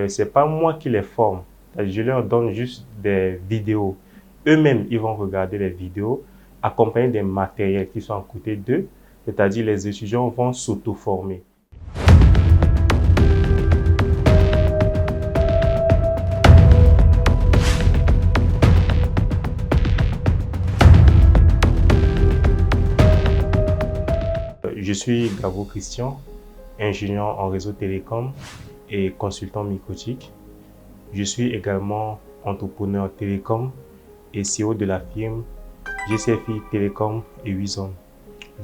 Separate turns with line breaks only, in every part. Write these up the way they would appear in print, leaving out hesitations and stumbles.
c'est pas moi qui les forme. Je leur donne juste des vidéos. Eux-mêmes, ils vont regarder les vidéos, accompagnés des matériels qui sont à côté d'eux, c'est-à-dire les étudiants vont s'auto-former. Je suis Gabo Christian, ingénieur en réseau télécom et consultant microtique. Je suis également entrepreneur télécom et CEO de la firme GCFI Télécom et Wizon.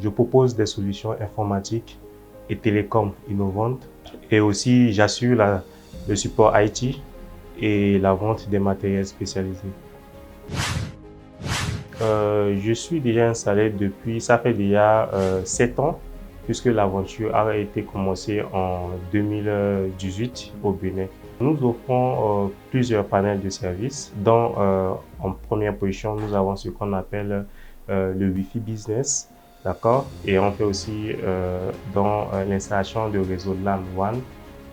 Je propose des solutions informatiques et télécom innovantes et aussi j'assure le support IT et la vente des matériels spécialisés. Je suis déjà installé depuis, ça fait déjà 7 ans, puisque l'aventure a été commencée en 2018 au Bénin. Nous offrons plusieurs panels de services. En première position, nous avons ce qu'on appelle le Wi-Fi Business, d'accord? Et on fait aussi l'installation de réseaux LAN WAN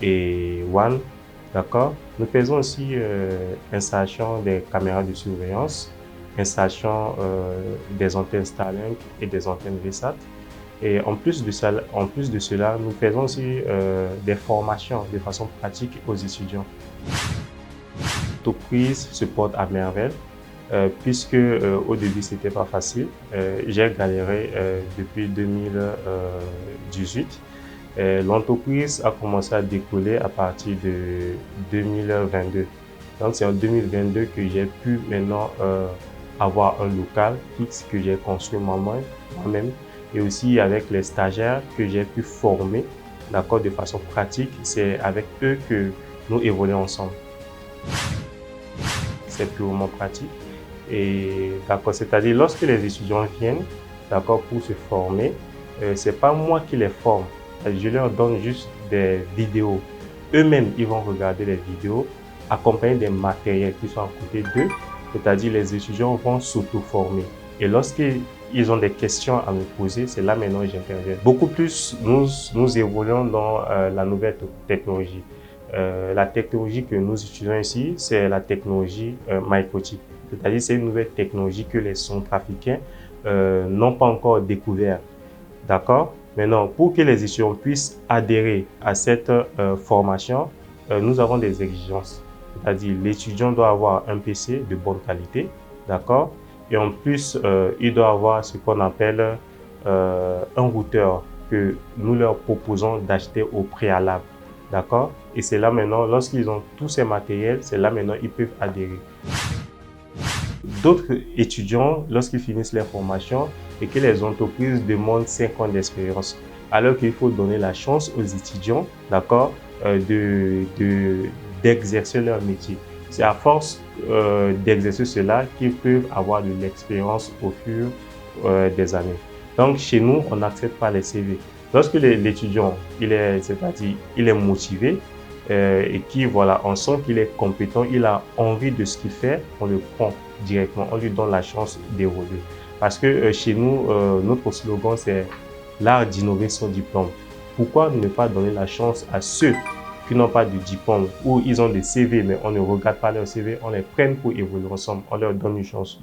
et WAN, d'accord? Nous faisons aussi l'installation des caméras de surveillance, installation des antennes Starlink et des antennes VSAT. Et en plus de cela, nous faisons aussi des formations de façon pratique aux étudiants. L'entreprise se porte à merveille puisque au début c'était pas facile. J'ai galéré depuis 2018. L'entreprise a commencé à décoller à partir de 2022. Donc c'est en 2022 que j'ai pu maintenant avoir un local fixe que j'ai construit moi-même et aussi avec les stagiaires que j'ai pu former, d'accord, de façon pratique. C'est avec eux que nous évoluons ensemble. C'est purement pratique et d'accord, c'est-à-dire lorsque les étudiants viennent, d'accord, pour se former, c'est pas moi qui les forme. Je leur donne juste des vidéos. Eux-mêmes, ils vont regarder les vidéos, accompagnés des matériels qui sont à côté d'eux, c'est-à-dire les étudiants vont s'auto-former. Et lorsqu'ils ont des questions à me poser, c'est là maintenant que j'interviens. Beaucoup plus, nous évoluons dans la nouvelle technologie. La technologie que nous utilisons ici, c'est la technologie microchip. C'est-à-dire c'est une nouvelle technologie que les centrafricains n'ont pas encore découvert. D'accord? Maintenant, pour que les étudiants puissent adhérer à cette formation, nous avons des exigences. C'est-à-dire l'étudiant doit avoir un PC de bonne qualité, d'accord? Et en plus, il doit avoir ce qu'on appelle un routeur que nous leur proposons d'acheter au préalable, d'accord? Et c'est là maintenant, lorsqu'ils ont tous ces matériels, c'est là maintenant ils peuvent adhérer. D'autres étudiants, lorsqu'ils finissent leur formation et que les entreprises demandent 5 ans d'expérience, alors qu'il faut donner la chance aux étudiants, d'accord, d'exercer leur métier. C'est à force d'exercer cela qu'ils peuvent avoir de l'expérience au fur des années. Donc chez nous, on n'accepte pas les CV. Lorsque l'étudiant, il est motivé et on sent qu'il est compétent, il a envie de ce qu'il fait, on le prend directement, on lui donne la chance d'évoluer. Parce que chez nous, notre slogan c'est l'art d'innover sans diplôme. Pourquoi ne pas donner la chance à ceux qui n'ont pas de diplôme ou ils ont des CV mais on ne regarde pas leur CV, on les prenne pour évoluer ensemble, on leur donne une chance.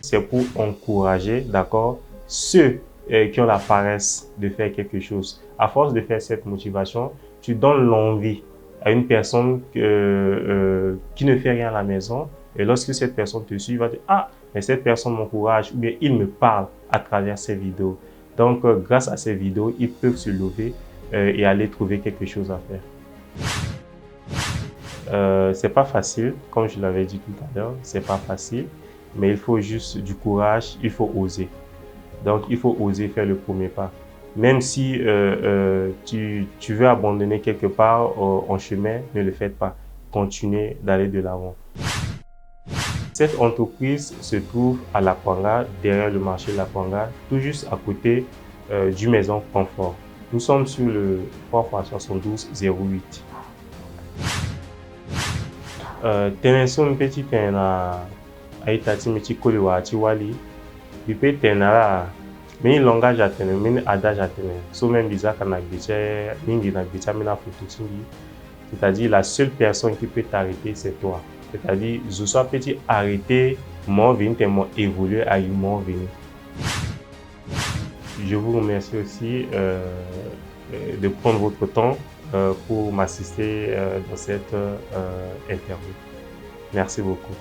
C'est pour encourager, d'accord, ceux qui ont la paresse de faire quelque chose. À force de faire cette motivation, tu donnes l'envie à une personne qui ne fait rien à la maison. Et lorsque cette personne te suit, il va dire « Ah, mais cette personne m'encourage » ou bien « Il me parle à travers ces vidéos ». Donc, grâce à ces vidéos, ils peuvent se lever et aller trouver quelque chose à faire. C'est pas facile, comme je l'avais dit tout à l'heure, c'est pas facile, mais il faut juste du courage, il faut oser. Donc, il faut oser faire le premier pas. Même si tu veux abandonner quelque part en chemin, ne le faites pas. Continuez d'aller de l'avant. Cette entreprise se trouve à Lakwanga, derrière le marché de Lakwanga, tout juste à côté du Maison Confort. Nous sommes sur le 3x7208. Teneson petit tena aitati meti koliwa wali bipe tenara mini langage atene mini adage atene so même bizaka na biche mingi na bicha mina futu tingi C'est-à-dire la seule personne qui peut t'arrêter, c'est toi. C'est-à-dire, Joshua peut-il arrêter mon venir tellement évoluer à une mort venir. Je vous remercie aussi de prendre votre temps pour m'assister dans cette interview. Merci beaucoup.